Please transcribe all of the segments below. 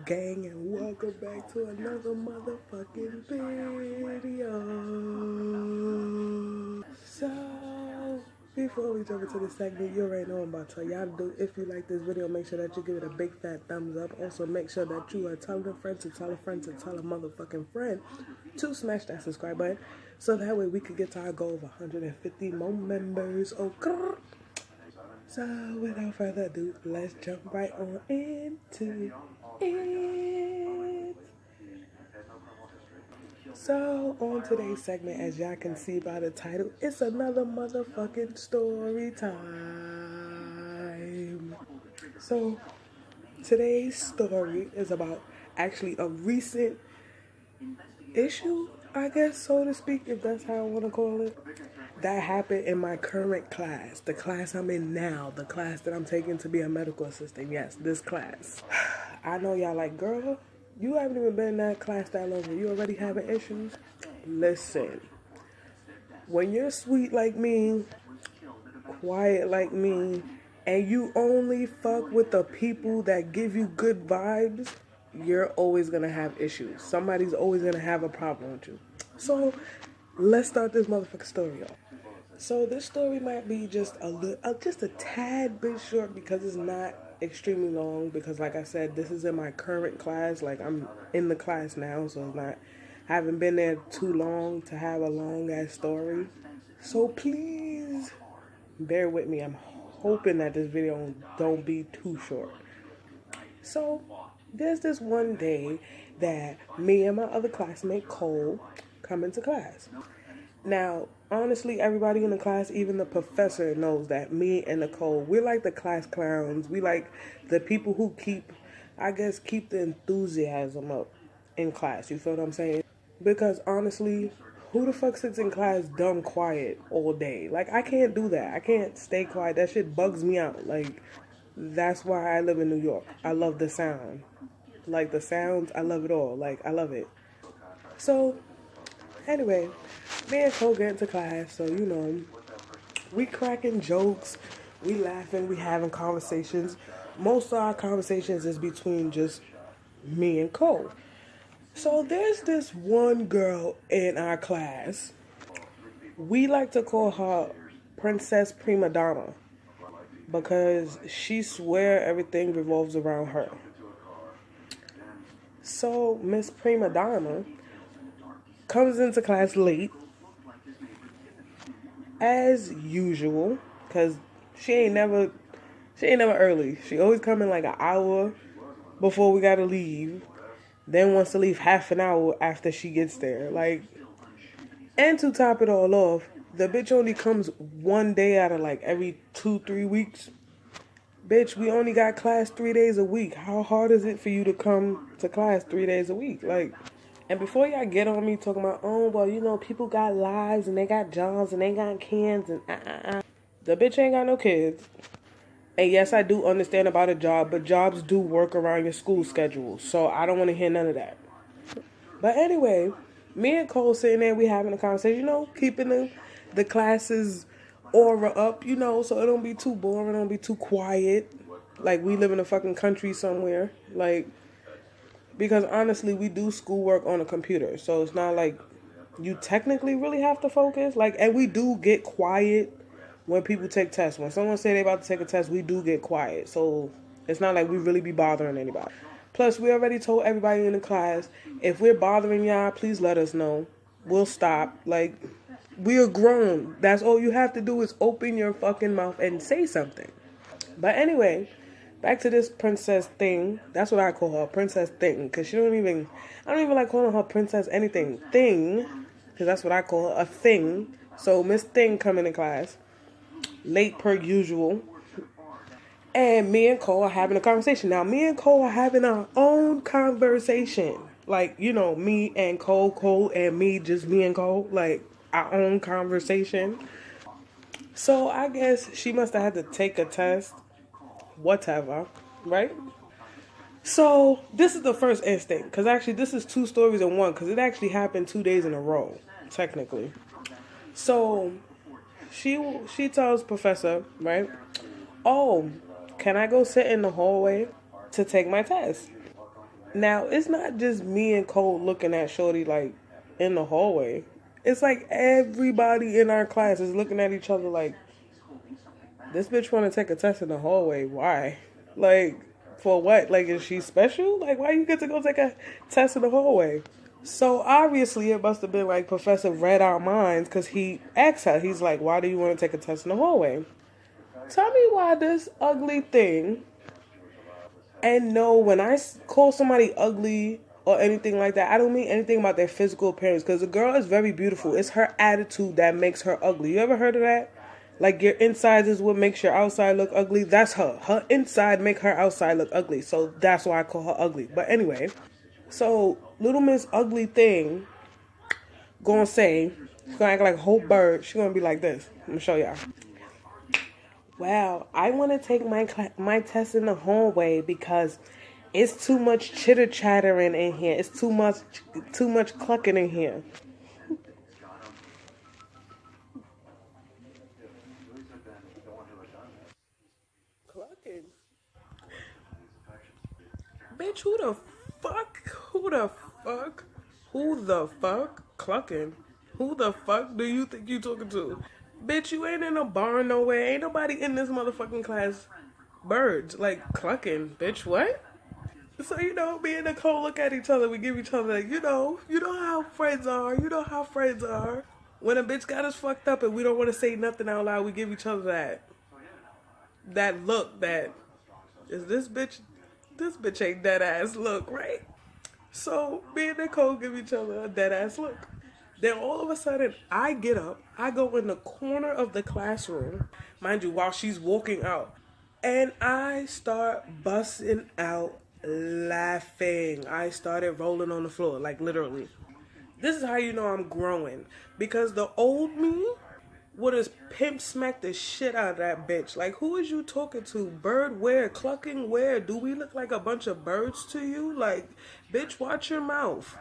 gang, and welcome back to another motherfucking video. So, before we jump into this segment, you already know what I'm about to tell y'all to do. If you like this video, make sure that you give it a big fat thumbs up. Also, make sure that you are telling a friend to tell a friend to tell a motherfucking friend to smash that subscribe button, so that way we could get to our goal of 150 more members. Okay. So, without further ado, let's jump right on into it. So, on today's segment, as y'all can see by the title, it's another motherfucking story time. So, today's story is about actually a recent issue, I guess, so to speak, if that's how I want to call it, that happened in my current class, the class I'm in now, the class that I'm taking to be a medical assistant. Yes, this class. I know y'all like, girl, you haven't even been in that class that long and you already having issues. Listen, when you're sweet like me, quiet like me, and you only fuck with the people that give you good vibes, you're always gonna have issues. Somebody's always gonna have a problem with you. So let's start this motherfucking story off. So this story might be just a tad bit short because it's not extremely long, because like I said, this is in my current class. Like, I'm in the class now, so it's not, I haven't been there too long to have a long ass story. So please bear with me. I'm hoping that this video don't be too short. So there's this one day that me and my other classmate Cole come into class. Now, honestly, everybody in the class, even the professor, knows that me and Nicole, we're like the class clowns. We like the people who keep the enthusiasm up in class. You feel what I'm saying? Because honestly, who the fuck sits in class dumb quiet all day? Like, I can't do that. I can't stay quiet. That shit bugs me out. Like, that's why I live in New York. I love the sound. Like, the sounds, I love it all. Like, I love it. So, anyway, me and Cole get into class, so you know, we cracking jokes, we laughing, we having conversations. Most of our conversations is between just me and Cole. So there's this one girl in our class. We like to call her Princess Prima Donna because she swear everything revolves around her. So Miss Prima Donna comes into class late, as usual, because she ain't never early. She always come in like an hour before we gotta leave, then wants to leave half an hour after she gets there. Like, and to top it all off, the bitch only comes one day out of like every 2-3 weeks. Bitch, we only got class 3 days a week. How hard is it for you to come to class 3 days a week? Like, and before y'all get on me talking about, oh, well, you know, people got lives and they got jobs and they got kids and the bitch ain't got no kids. And yes, I do understand about a job, but jobs do work around your school schedule. So I don't want to hear none of that. But anyway, me and Cole sitting there, we having a conversation, you know, keeping the classes aura up, you know, so it don't be too boring, don't be too quiet. Like, we live in a fucking country somewhere. Like, because honestly, we do schoolwork on a computer, so it's not like you technically really have to focus. Like, and we do get quiet when people take tests. When someone say they about to take a test, we do get quiet. So it's not like we really be bothering anybody. Plus, we already told everybody in the class, if we're bothering y'all, please let us know. We'll stop. Like, we are grown. That's all you have to do is open your fucking mouth and say something. But anyway, back to this princess thing. That's what I call her, princess thing. Because I don't even like calling her princess anything. Thing. Because that's what I call her, a thing. So Miss Thing coming to class, late per usual. And me and Cole are having a conversation. Now, me and Cole are having our own conversation. Like, you know, me and Cole and me, just me and Cole. Like, our own conversation. So I guess she must have had to take a test. Whatever, right? So this is the first instinct, because actually this is 2 stories in one, because it actually happened 2 days in a row, technically. So she tells Professor, right, oh, can I go sit in the hallway to take my test? Now, it's not just me and Cole looking at Shorty like in the hallway. It's like everybody in our class is looking at each other like, this bitch want to take a test in the hallway. Why? Like, for what? Like, is she special? Like, why you get to go take a test in the hallway? So obviously, it must have been like Professor read our minds because he asked her. He's like, why do you want to take a test in the hallway? Tell me why this ugly thing. And no, when call somebody ugly or anything like that, I don't mean anything about their physical appearance because the girl is very beautiful. It's her attitude that makes her ugly. You ever heard of that? Like your inside is what makes your outside look ugly. That's her. Her inside make her outside look ugly. So that's why I call her ugly. But anyway, so little Miss Ugly Thing gonna say, she's gonna act like a whole bird. She's gonna be like this. I'm gonna show y'all. Wow, I want to take my test in the hallway because it's too much chitter chattering in here. It's too much clucking in here. Clucking, bitch. Who the fuck? Who the fuck? Who the fuck? Clucking. Who the fuck do you think you talking to? Bitch, you ain't in a bar nowhere. Ain't nobody in this motherfucking class. Birds like clucking, bitch. What? So me and Nicole look at each other. We give each other, like, you know how friends are. You know how friends are. When a bitch got us fucked up and we don't want to say nothing out loud, we give each other that look. That is this bitch. This bitch ain't dead ass look, right? So me and Nicole give each other a dead ass look. Then all of a sudden, I get up. I go in the corner of the classroom, mind you, while she's walking out. And I start busting out laughing. I started rolling on the floor, like literally. This is how you know I'm growing. Because the old me would have pimp smacked the shit out of that bitch. Like, who is you talking to? Bird where? Clucking where? Do we look like a bunch of birds to you? Like, bitch, watch your mouth.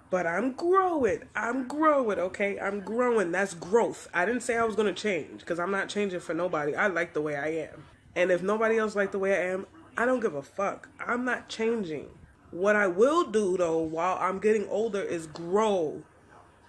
But I'm growing. I'm growing, okay? I'm growing. That's growth. I didn't say I was going to change because I'm not changing for nobody. I like the way I am. And if nobody else like the way I am, I don't give a fuck. I'm not changing. What I will do, though, while I'm getting older is grow.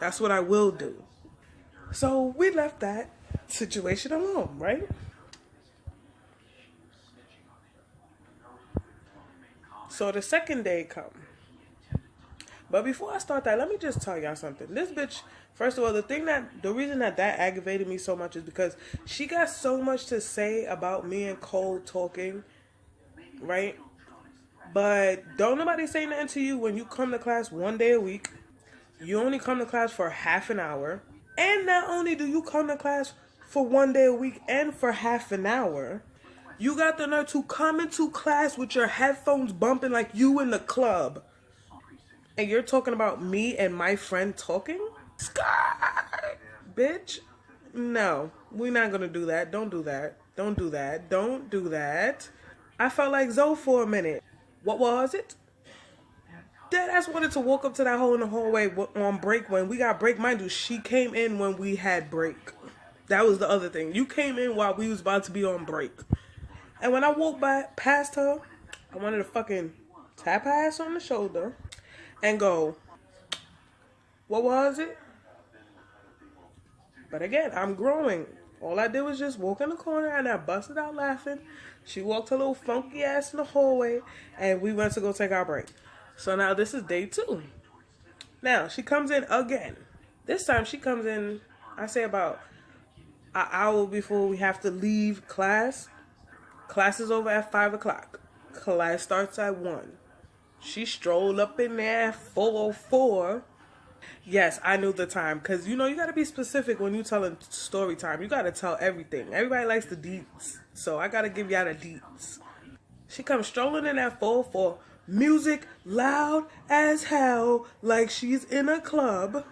That's what I will do. So we left that situation alone, right? So the second day come. But before I start that, let me just tell y'all something. This bitch, first of all, the reason that aggravated me so much is because she got so much to say about me and Cole talking, right? But don't nobody say nothing to you when you come to class one day a week. You only come to class for half an hour. And not only do you come to class for one day a week and for half an hour, you got the nerve to come into class with your headphones bumping like you in the club. And you're talking about me and my friend talking? Sky! Bitch. No, we're not gonna do that. Don't do that. Don't do that. Don't do that. I felt like Zoe for a minute. What was it? Deadass wanted to walk up to that hole in the hallway on break when we got break. Mind you, she came in when we had break. That was the other thing. You came in while we was about to be on break. And when I walked by past her, I wanted to fucking tap her ass on the shoulder and go, what was it? But again, I'm growing. All I did was just walk in the corner and I busted out laughing. She walked her little funky ass in the hallway and we went to go take our break. So now this is day 2. Now she comes in again. This time she comes in, I say about an hour before we have to leave class. Class is over at 5 o'clock. Class starts at 1. She strolled up in there at 4:04. Yes, I knew the time. Because, you got to be specific when you telling story time. You got to tell everything. Everybody likes the deets. So I got to give y'all the deets. She comes strolling in at 4:04. Music loud as hell. Like she's in a club.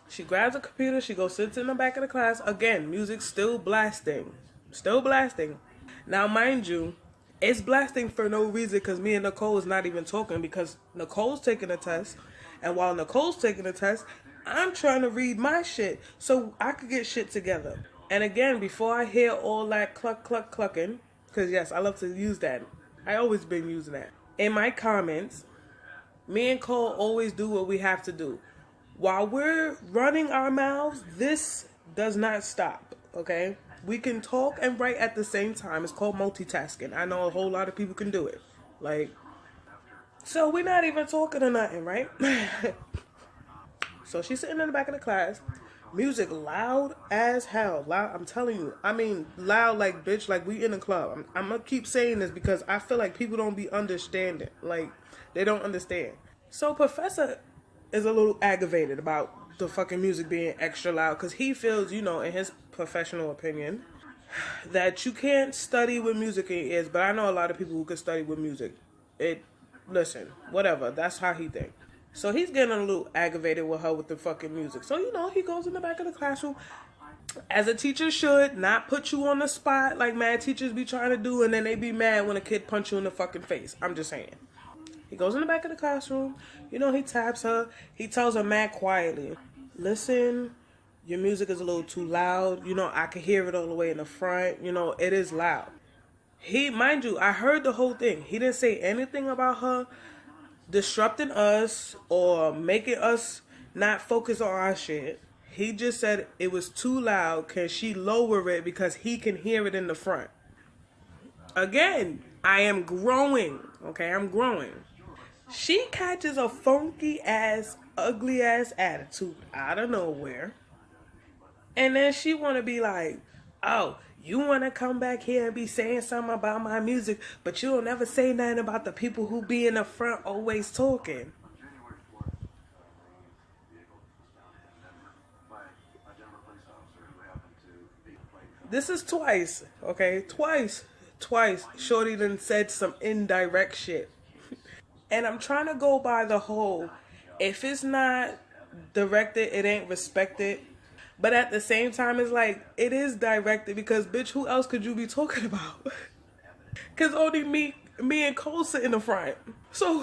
She grabs a computer. She goes sits in the back of the class. Again, music still blasting. Still blasting. Now, mind you, it's blasting for no reason because me and Nicole is not even talking because Nicole's taking a test. And while Nicole's taking a test, I'm trying to read my shit so I could get shit together. And again, before I hear all that cluck, cluck, clucking, because yes, I love to use that. I always been using that. in my comments, me and Cole always do what we have to do. While we're running our mouths, this does not stop, okay? We can talk and write at the same time. It's called multitasking. I know a whole lot of people can do it. Like, so we're not even talking or nothing, right? So she's sitting in the back of the class. Music loud as hell. Loud, I'm telling you. I mean, loud like, bitch, like we in a club. I'm going to keep saying this because I feel like people don't be understanding. Like, they don't understand. So Professor is a little aggravated about the fucking music being extra loud because he feels, you know, in his professional opinion, that you can't study with music in your ears. But I know a lot of people who can study with music. Listen, whatever. That's how he thinks. So he's getting a little aggravated with her with the fucking music. So, you know, he goes in the back of the classroom, as a teacher should, not put you on the spot like mad teachers be trying to do, and then they be mad when a kid punch you in the fucking face. I'm just saying. He goes in the back of the classroom. You know, he taps her. He tells her mad quietly, listen, your music is a little too loud. You know, I can hear it all the way in the front. You know, it is loud. Mind you, I heard the whole thing. He didn't say anything about her disrupting us or making us not focus on our shit. He just said it was too loud. Can she lower it because he can hear it in the front? Again, I am growing. Okay, I'm growing. She catches a funky ass, ugly ass attitude out of nowhere. And then she want to be like, oh, you want to come back here and be saying something about my music, but you'll never say nothing about the people who be in the front always talking. This is twice, okay? Twice. Shorty done said some indirect shit. And I'm trying to go by the whole, if it's not directed, it ain't respected. But at the same time, it's like, it is directed because, bitch, who else could you be talking about? Because only me and Cole sit in the front. So,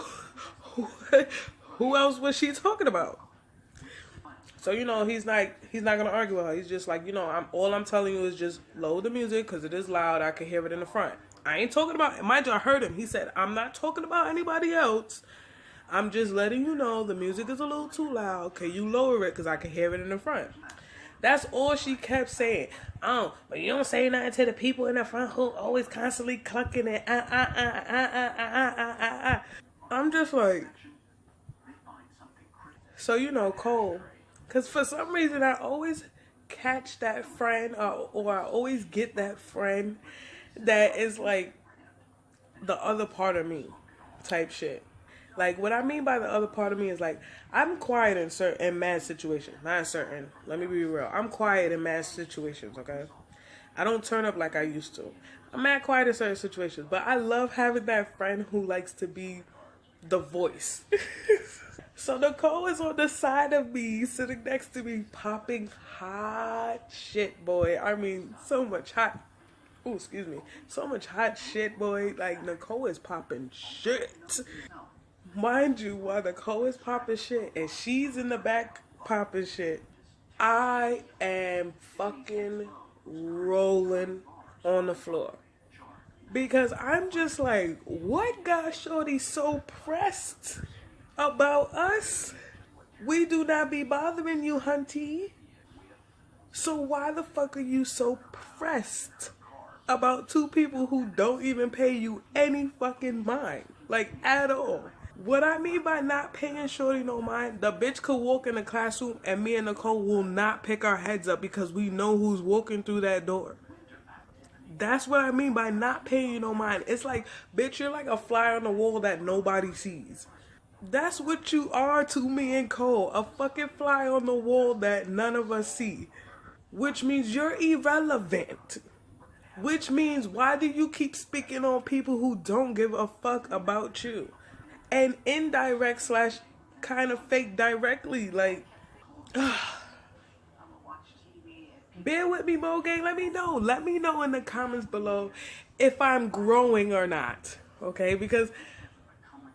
who else was she talking about? So, you know, he's not going to argue with her. He's just like, you know, all I'm telling you is just lower the music because it is loud. I can hear it in the front. I ain't talking about, mind you, I heard him. He said, I'm not talking about anybody else. I'm just letting you know the music is a little too loud. Can you lower it because I can hear it in the front? That's all she kept saying. Oh, but you don't say nothing to the people in the front who always constantly clucking it. I'm just like, so you know, Cole, because for some reason I always catch that friend or I always get that friend that is like the other part of me type shit. Like, what I mean by the other part of me is, like, I'm quiet in mad situations. Not certain. Let me be real. I'm quiet in mad situations, okay? I don't turn up like I used to. I'm mad quiet in certain situations. But I love having that friend who likes to be the voice. So Nicole is on the side of me, sitting next to me, popping hot shit, boy. I mean, so much hot. Oh, excuse me. So much hot shit, boy. Like, Nicole is popping shit. Mind you, while Nicole is popping shit and she's in the back popping shit, I am fucking rolling on the floor. Because I'm just like, what got Shorty so pressed about us? We do not be bothering you, hunty. So why the fuck are you so pressed about two people who don't even pay you any fucking mind? Like, at all. What I mean by not paying Shorty no mind, the bitch could walk in the classroom and me and Nicole will not pick our heads up because we know who's walking through that door. That's what I mean by not paying you no mind. It's like, bitch, you're like a fly on the wall that nobody sees. That's what you are to me and Cole. A fucking fly on the wall that none of us see. Which means you're irrelevant. Which means, why do you keep speaking on people who don't give a fuck about you? And indirect slash kind of fake directly, like, bear with me, Mo Gang. Let me know. Let me know in the comments below if I'm growing or not. Okay? Because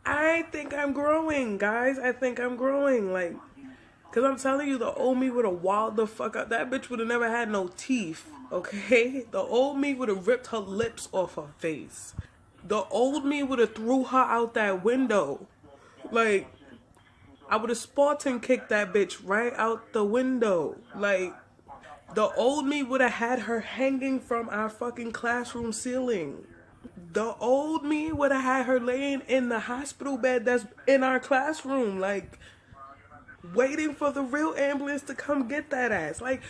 I think I'm growing, guys. I think I'm growing. Like, because I'm telling you, the old me would have walled the fuck up. That bitch would have never had no teeth. Okay? The old me would have ripped her lips off her face. The old me would have threw her out that window. Like, I would have Spartan kicked that bitch right out the window. Like, the old me would have had her hanging from our fucking classroom ceiling. The old me would have had her laying in the hospital bed that's in our classroom. Like, waiting for the real ambulance to come get that ass. Like,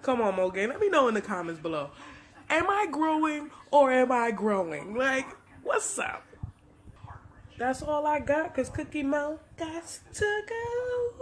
come on, Mogan. Let me know in the comments below. Am I growing or am I growing? Like, what's up? That's all I got, because Cookie Mo got to go.